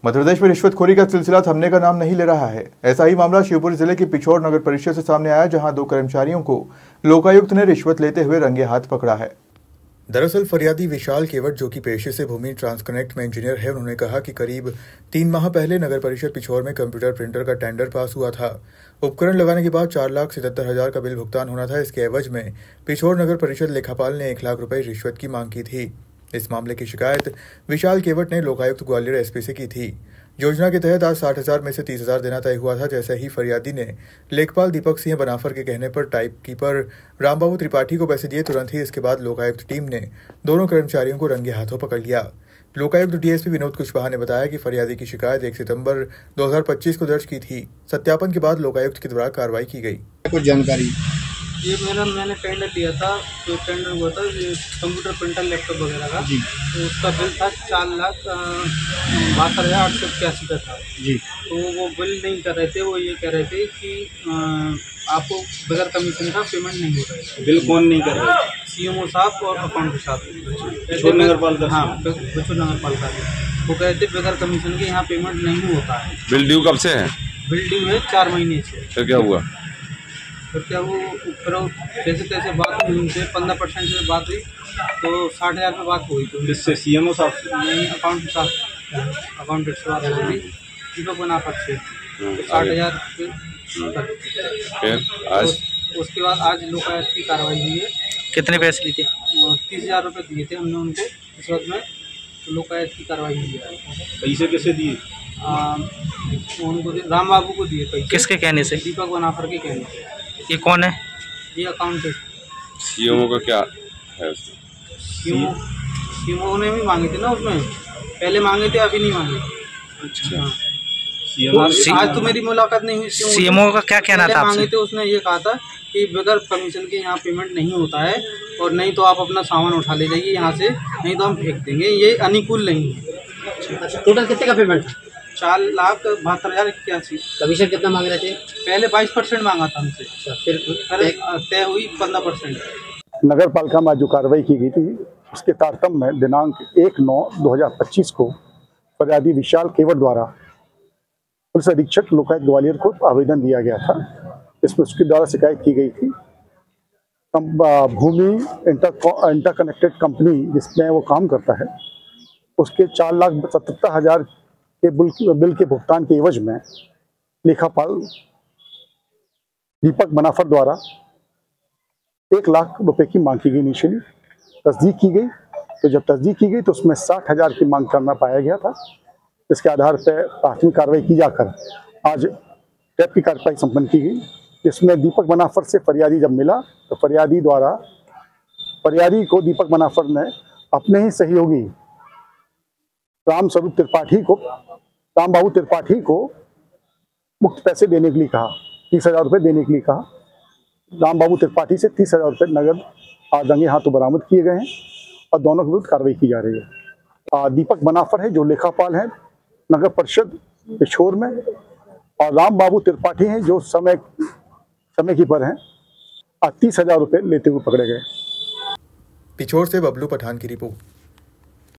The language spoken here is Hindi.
मध्य प्रदेश में रिश्वतखोरी का सिलसिला थमने का नाम नहीं ले रहा है। ऐसा ही मामला शिवपुरी जिले की पिछोर नगर परिषद से सामने आया, जहां 2 कर्मचारियों को लोकायुक्त ने रिश्वत लेते हुए रंगे हाथ पकड़ा है। दरअसल फरियादी विशाल केवट, जो कि पेशे से भूमि ट्रांसकनेक्ट में इंजीनियर है, उन्होंने कहा कि करीब 3 माह पहले नगर परिषद पिछोर में कंप्यूटर प्रिंटर का टेंडर पास हुआ था। उपकरण लगाने के बाद 4,77,000 का बिल भुगतान होना था। इसके एवज में पिछोर नगर परिषद लेखापाल ने 1 लाख रुपए रिश्वत की मांग की थी। इस मामले की शिकायत विशाल केवट ने लोकायुक्त ग्वालियर एसपी से की थी। योजना के तहत आज 60,000 में से 30,000 देना तय हुआ था। जैसे ही फरियादी ने लेखपाल दीपक सिंह बनाफर के कहने पर टाइप कीपर रामबाबू त्रिपाठी को पैसे दिए, तुरंत ही इसके बाद लोकायुक्त टीम ने दोनों कर्मचारियों को रंगे हाथों पकड़ लिया। लोकायुक्त डीएसपी विनोद कुशवाहा ने बताया कि फरियादी की शिकायत 1 सितंबर 2025 को दर्ज की थी। सत्यापन के बाद लोकायुक्त के द्वारा कार्रवाई की गई। कुछ जानकारी ये मैंने टेंडर लिया था, तो टेंडर हुआ था ये कंप्यूटर प्रिंटर लैपटॉप वगैरह का जी। तो उसका बिल था 4,72,881 का था जी। तो वो बिल नहीं कर रहे थे, वो ये कह रहे थे कि आपको बगैर कमीशन का पेमेंट नहीं हो रहा है। बिल कौन नहीं कर रहा है? सीएमओ साहब और अकाउंट साहब, बिछोर नगरपालिका। हाँ, बिछोर नगरपालिका। वो कहते बगैर कमीशन के यहाँ पेमेंट नहीं होता है। बिल ड्यू कब से है? बिल ड्यू है 4 महीने से। फिर क्या हुआ? फिर क्या वो जैसे तैसे बात हुई उनसे, 15% से बात हुई, तो 60,000 में बात हुई। तो इससे सीएमओ साहब नहीं, अकाउंट साहब, अकाउंटेंट से बात हुई दीपक बनाफर से, 60,000। फिर आज उसके बाद आज लोकायुक्त की कार्रवाई हुई है। कितने पैसे लिए थे? 30,000 रुपये दिए थे हमने उनको इस वक्त में। तो लोकायुक्त की कार्रवाई हुई है। पैसे कैसे दिए? उनको राम बाबू को दिए पैसे। किसके कहने से? दीपक बनाफर के कहने से। ये कौन है? ये अकाउंटेंट। सीएमओ का क्या है? सीएमओ ने भी मांगे थे ना, उसमें पहले मांगे थे, अभी नहीं मांगे। अच्छा। आज तो मेरी मुलाकात नहीं हुई। सीएमओ का क्या कहना था? मांगे थे, उसने ये कहा था कि बगैर कमीशन के यहाँ पेमेंट नहीं होता है, और नहीं तो आप अपना सामान उठा ले जाइए यहाँ से, नहीं तो हम फेंक देंगे। ये अनुकूल नहीं है। टोटल कितने का पेमेंट था? 4,72,081। कमीशन कितना मांग रहे थे? पहले 22% मांगा था हमसे, फिर तय हुई 15%। नगर पालिका में जो कार्रवाई की गई थी, उसके तारतम्य में दिनांक 1/9/2025 को फरियादी विशाल केवट द्वारा पुलिस अधीक्षक लोकायुक्त ग्वालियर को आवेदन दिया गया था। इसमें उसके द्वारा शिकायत की गई थी भूमि इंटरकनेक्टेड कंपनी जिसमें वो काम करता है, उसके 4,77,000 के बिल के भुगतान के एवज में लेखापाल दीपक बनाफर द्वारा 1 लाख रुपए की मांग की गई। इनिशियली तस्दीक की गई, तो जब तस्दीक की गई तो उसमें 60,000 की मांग करना पाया गया था। इसके आधार पर प्राथमिक कार्रवाई की जाकर आज टैप की कार्रवाई संपन्न की गई, जिसमें दीपक बनाफर से फरियादी जब मिला तो फरियादी को दीपक बनाफर ने अपने ही सहयोगी रामबाबू त्रिपाठी को मुफ्त पैसे देने के लिए कहा, 30,000 रुपये देने के लिए कहा। रामबाबू त्रिपाठी से 30,000 रुपये नगद आज रंगे हाथों बरामद किए गए हैं और दोनों के विरुद्ध कार्रवाई की जा रही है। दीपक बनाफर है जो लेखापाल है नगर परिषद पिछोर में, और रामबाबू त्रिपाठी हैं जो समय कीपर हैं। 30,000 रुपये लेते हुए पकड़े गए। पिछोर से बबलू पठान की रिपोर्ट।